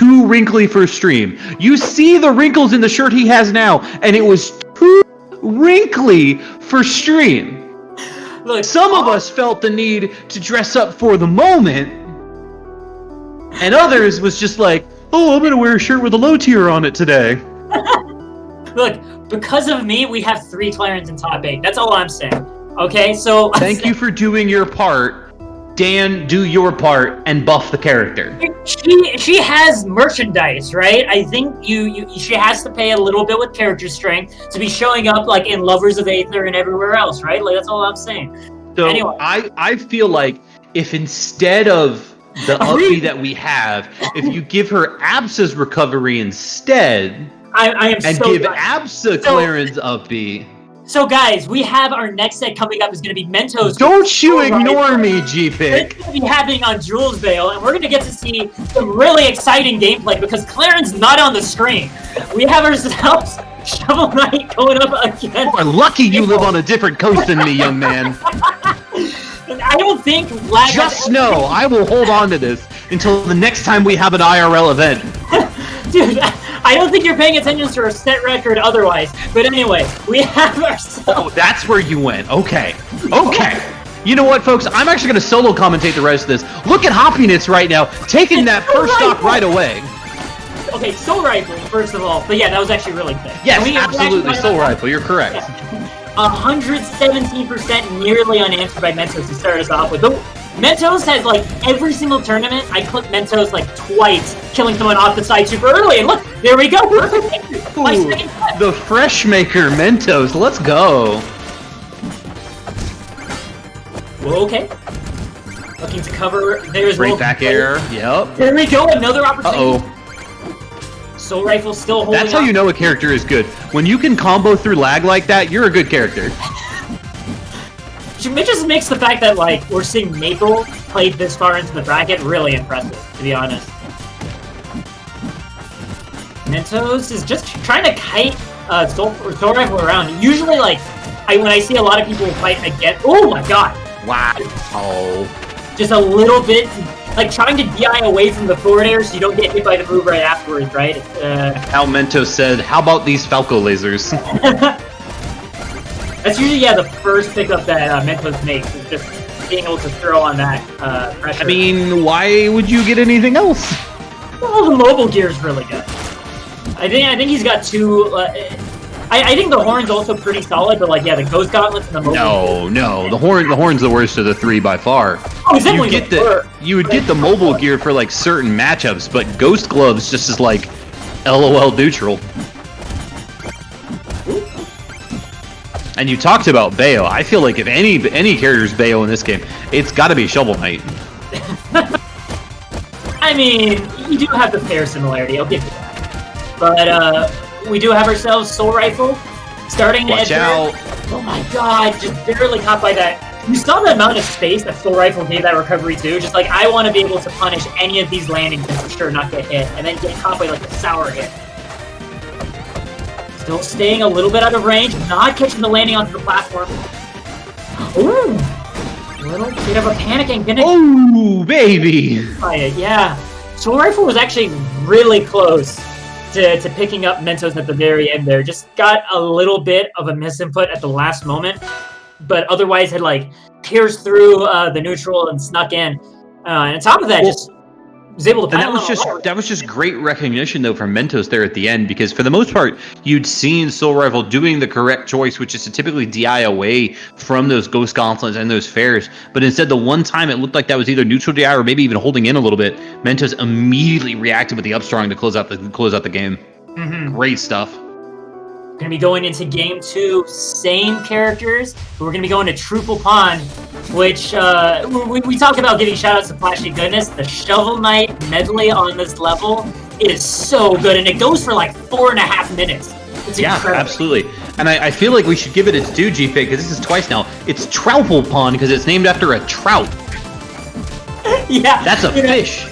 too wrinkly for stream. You see the wrinkles in the shirt he has now, and it was too wrinkly for stream. Look, some of us felt the need to dress up for the moment, and others was just like, oh, I'm gonna wear a shirt with a low tier on it today. Look, because of me, we have 3 Clarence in top 8. That's all I'm saying. Okay, so thank you for doing your part. Dan, do your part and buff the character. She has merchandise, right? I think she has to pay a little bit with character strength to be showing up like in Lovers of Aether and everywhere else, right? Like that's all I'm saying. So anyway. I feel like if instead of the uppy that we have, if you give her Absa's recovery instead, I am and so give glad. Absa Clarence uppy. So guys, we have our next set coming up is going to be Mentos. Don't you ignore me, G-Pick. It's going to be happening on Jules Vale, and we're going to get to see some really exciting gameplay because Clarence not on the screen. We have ourselves Shovel Knight going up against... You are lucky you live on a different coast than me, young man. I don't think... Just know, I will hold on to this until the next time we have an IRL event. Dude, I don't think you're paying attention to our set record otherwise. But anyway, we have ourselves... Oh, that's where you went. Okay. Okay. You know what, folks? I'm actually going to solo commentate the rest of this. Look at Hoppiness right now, taking that first stock right away. Okay, Soulrifle, first of all. But yeah, that was actually really quick. Yes, absolutely. Soulrifle, you're correct. Yeah. 117% nearly unanswered by Mentos to start us off with. But Mentos has, like, every single tournament, I clipped Mentos, like, twice, killing someone off the side super early. And look, there we go. Perfect. Ooh, the Fresh Maker Mentos. Let's go. Well, okay. Looking to cover. There's great back air. Yep. There we go. Another opportunity. Uh-oh. Soulrifle still holding That's how up. you know a character is good. When you can combo through lag like that, you're a good character. It just makes the fact that, like, we're seeing Maple played this far into the bracket really impressive, to be honest. Mentos is just trying to kite Soulrifle around. Usually, like, when I see a lot of people fight against... Oh my god! Wow. Oh. Just a little bit... Like, trying to DI away from the forward air so you don't get hit by the move right afterwards, right? Al Mentos said, how about these Falco lasers? That's usually, yeah, the first pickup that Mentos makes, is just being able to throw on that pressure. I mean, why would you get anything else? Well, the mobile gear is really good. I think he's got 2... I think the horn's also pretty solid, but like, yeah, the Ghost Gauntlets and the mobile gear. No, the horn's the worst of the 3 by far. Oh, it's definitely you would get the mobile gear for like certain matchups, but Ghost Gloves just is like LOL neutral. And you talked about Bayo. I feel like if any character's Bayo in this game, it's got to be Shovel Knight. I mean, you do have the pair similarity. I'll give you that. But we do have ourselves Soulrifle starting at Watch out! Oh my god, just barely caught by that. You saw the amount of space that Soulrifle gave that recovery to. Just like, I want to be able to punish any of these landings and for sure not get hit, and then get caught by like a sour hit. Still staying a little bit out of range, not catching the landing onto the platform. Ooh! A little bit of a panicking, didn't it? Oh, baby! Yeah. Soulrifle was actually really close to picking up Mentos at the very end there. Just got a little bit of a misinput at the last moment, but otherwise had, like, pierced through the neutral and snuck in. And on top of that, just was able to... And that was just great recognition, though, from Mentos there at the end, because for the most part, you'd seen Soulrifle doing the correct choice, which is to typically DI away from those Ghost Gauntlets and those Fares. But instead, the one time it looked like that was either neutral DI or maybe even holding in a little bit, Mentos immediately reacted with the upstrong to close out the game. Mm-hmm. Great stuff. We're going to be going into Game 2, same characters, but we're going to be going to Truple Pond, which we talked about giving shoutouts to Flashy Goodness. The Shovel Knight medley on this level is so good, and it goes for like 4.5 minutes. It's incredible. Absolutely. And I feel like we should give it its due, GP, because this is twice now. It's Trouple Pond because it's named after a trout. Yeah. That's a fish.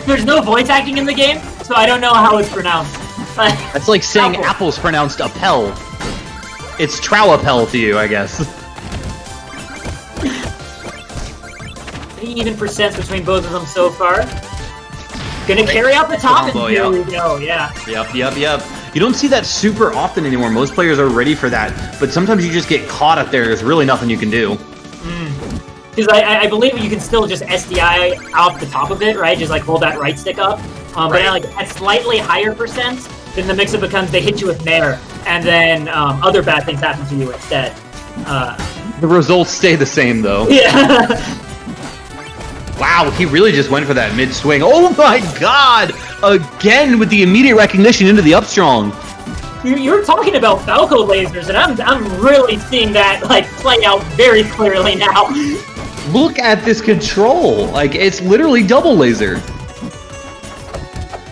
There's no voice acting in the game, so I don't know how it's pronounced. That's like saying apple's pronounced appel. It's trow-appel to you, I guess. Pretty even percents between both of them so far. Gonna carry out the top, Combo, and here we go, yeah. Yep. You don't see that super often anymore. Most players are ready for that, but sometimes you just get caught up there. There's really nothing you can do. Because I believe you can still just SDI off the top of it, right? Just like hold that right stick up. But like at slightly higher percents, then the mix-up becomes they hit you with Nair, and then other bad things happen to you instead. The results stay the same, though. Yeah. Wow, he really just went for that mid-swing. Oh my god! Again with the immediate recognition into the up strong. You're talking about Falco lasers, and I'm really seeing that like play out very clearly now. Look at this control. Like, it's literally double laser.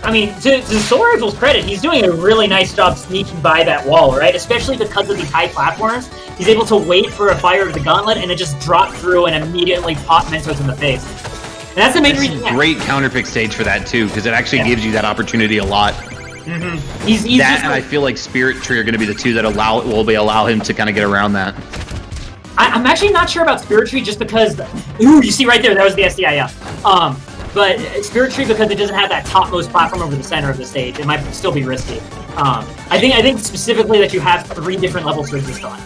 I mean, to Soulrifle's credit, he's doing a really nice job sneaking by that wall, right? Especially because of these high platforms. He's able to wait for a fire of the gauntlet and it just drop through and immediately pop Mentos in the face. And that's the main reason. Great counterpick stage for that, too, because it actually gives you that opportunity a lot. He's that, and I feel like Spirit Tree are going to be the two that allow him to kind of get around that. I'm actually not sure about Spirit Tree just because... Ooh, you see right there, that was the SDI, but Spirit Tree, because it doesn't have that topmost platform over the center of the stage, it might still be risky. I think specifically that you have 3 different levels to exist on.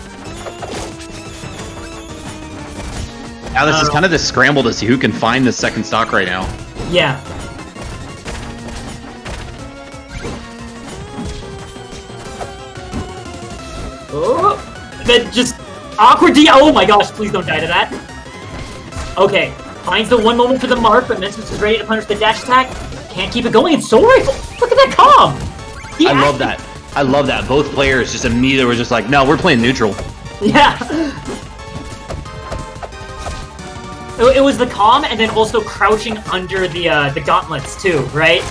Now this is kind of the scramble to see who can find the second stock right now. Yeah. Oh, that just awkward D. Oh my gosh, please don't die to that. Okay, finds the one moment for the mark, but Mentos is ready to punish the dash attack. Can't keep it going. It's Soulrifle. Look at that calm. I love that. I love that. Both players just immediately were just like, no, we're playing neutral. Yeah. It was the calm and then also crouching under the gauntlets too, right?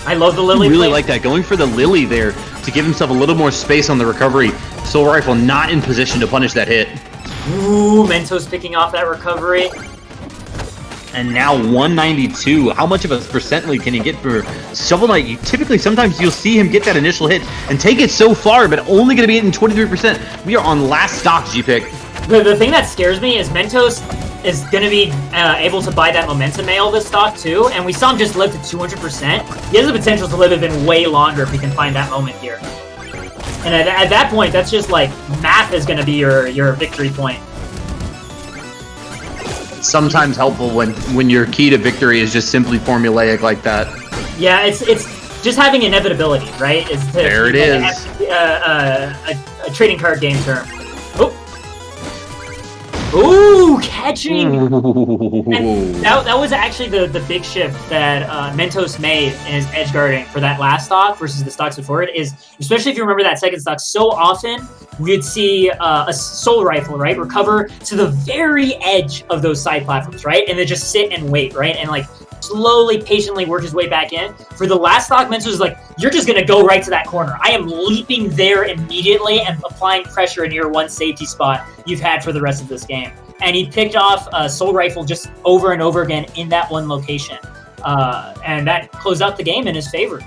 I love the Lily. I really like that. Going for the Lily there to give himself a little more space on the recovery. Soulrifle not in position to punish that hit. Ooh, Mentos picking off that recovery. And now 192. How much of a percent lead can he get for Shovel Knight? Sometimes you'll see him get that initial hit and take it so far, but only going to be hitting 23%. We are on last stock, G-Pick. The thing that scares me is Mentos is going to be able to buy that momentum mail this stock too, and we saw him just live to 200%. He has the potential to live even way longer if he can find that moment here. And at that point, that's just like math is going to be your victory point. Sometimes helpful when your key to victory is just simply formulaic like that. Yeah, it's just having inevitability, right? There it is. A trading card game term. Ooh, catching! And that was actually the big shift that Mentos made in his edge guarding for that last stock versus the stocks before it is, especially if you remember that second stock, so often we'd see a Soulrifle, right, recover to the very edge of those side platforms, right, and then just sit and wait, right, and like slowly, patiently work his way back in. For the last stock, Mentos is like, you're just gonna go right to that corner. I am leaping there immediately and applying pressure in your one safety spot you've had for the rest of this game. And he picked off Soulrifle just over and over again in that one location. And that closed out the game in his favor.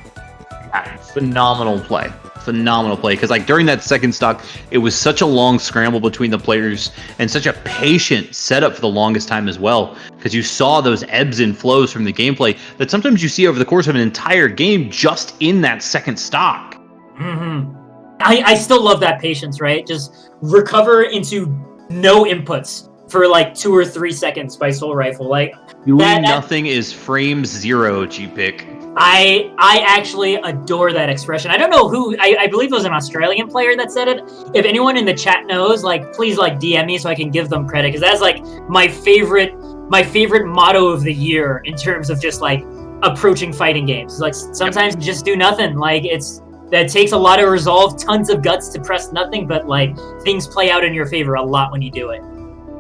Phenomenal play. Phenomenal play. Because like during that second stock, it was such a long scramble between the players and such a patient setup for the longest time as well. Because you saw those ebbs and flows from the gameplay that sometimes you see over the course of an entire game just in that second stock. I still love that patience, right? Just recover into no inputs for like 2 or 3 seconds by Soulrifle. Like doing nothing is frame zero, G-Pick. I actually adore that expression. I don't know who, I believe it was an Australian player that said it. If anyone in the chat knows, like, please like DM me so I can give them credit, because that's like my favorite motto of the year in terms of just like approaching fighting games. It's like sometimes you just do nothing. Like that takes a lot of resolve, tons of guts to press nothing, but like things play out in your favor a lot when you do it.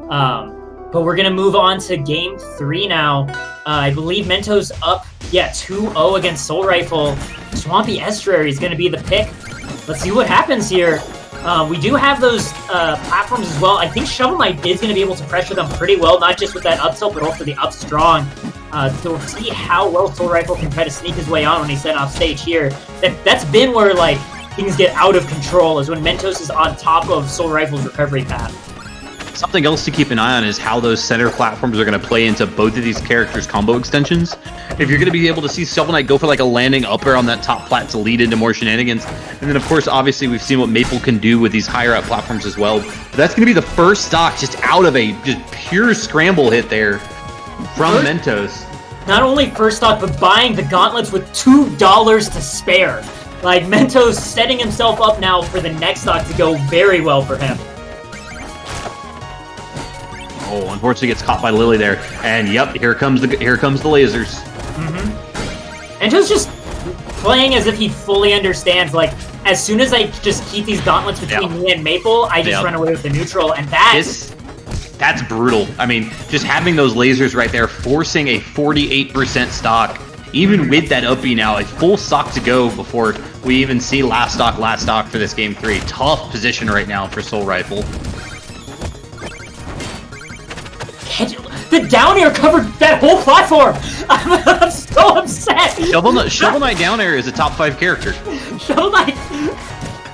But we're going to move on to game 3 now. I believe Mentos up, 2-0 against Soulrifle. Swampy Estuary is going to be the pick. Let's see what happens here. We do have those platforms as well. I think Shovel Knight is going to be able to pressure them pretty well, not just with that up tilt, but also the up strong. To see how well Soulrifle can try to sneak his way on when he's set off stage here. That's been where like things get out of control, is when Mentos is on top of Soulrifle's recovery path. Something else to keep an eye on is how those center platforms are going to play into both of these characters' combo extensions. If you're going to be able to see Shovel Knight go for like a landing up air on that top plat to lead into more shenanigans. And then, of course, obviously, we've seen what Maple can do with these higher up platforms as well. But that's going to be the first stock just out of a just pure scramble hit there from Mentos. Not only first stock, but buying the gauntlets with $2 to spare. Like, Mentos setting himself up now for the next stock to go very well for him. Oh, unfortunately gets caught by Lily there. And yep, here comes the lasers. Mentos just playing as if he fully understands, like, as soon as I just keep these gauntlets between me and Maple, I just run away with the neutral, and that's brutal. I mean, just having those lasers right there, forcing a 48% stock, even with that up B now, a full stock to go before we even see last stock for this game 3. Tough position right now for Soul Rifle. The down air covered that whole platform! I'm so upset! Shovel Knight down air is a top 5 character. Shovel Knight...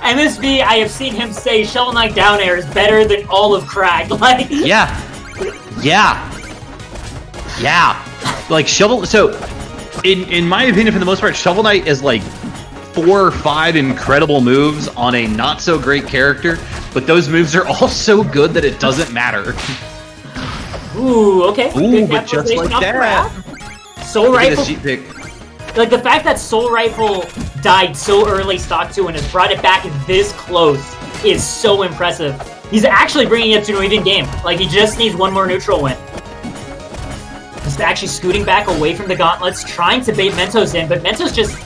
MSB, I have seen him say Shovel Knight down air is better than all of Crack. Like... Yeah. Like, So, in my opinion, for the most part, Shovel Knight is like 4 or 5 incredible moves on a not-so-great character, but those moves are all so good that it doesn't matter. Ooh, okay. Ooh, but just like that. Soul Rifle... Like, the fact that Soul Rifle died so early stock 2 and has brought it back this close is so impressive. He's actually bringing it to an even game. Like, he just needs one more neutral win. He's actually scooting back away from the gauntlets, trying to bait Mentos in, but Mentos just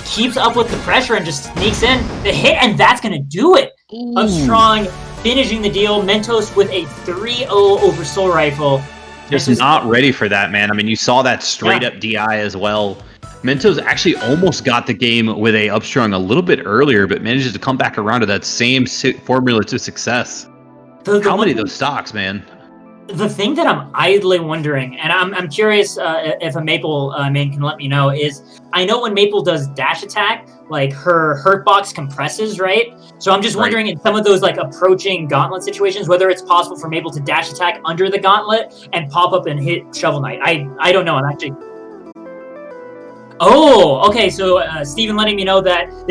keeps up with the pressure and just sneaks in the hit, and that's going to do it. Upstrong finishing the deal. Mentos with a 3-0 over Soul Rifle. Just not ready for that, man. I mean, you saw that straight-up DI as well. Mentos actually almost got the game with a upstrung a little bit earlier, but manages to come back around to that same formula to success. How many of those stocks, man? The thing that I'm idly wondering, and I'm curious if a Maple main can let me know, is I know when Maple does dash attack, like her hurt box compresses, right? So I'm just wondering in some of those like approaching gauntlet situations, whether it's possible for Maple to dash attack under the gauntlet and pop up and hit Shovel Knight. I don't know. I'm actually... Oh, okay. So Steven letting me know that the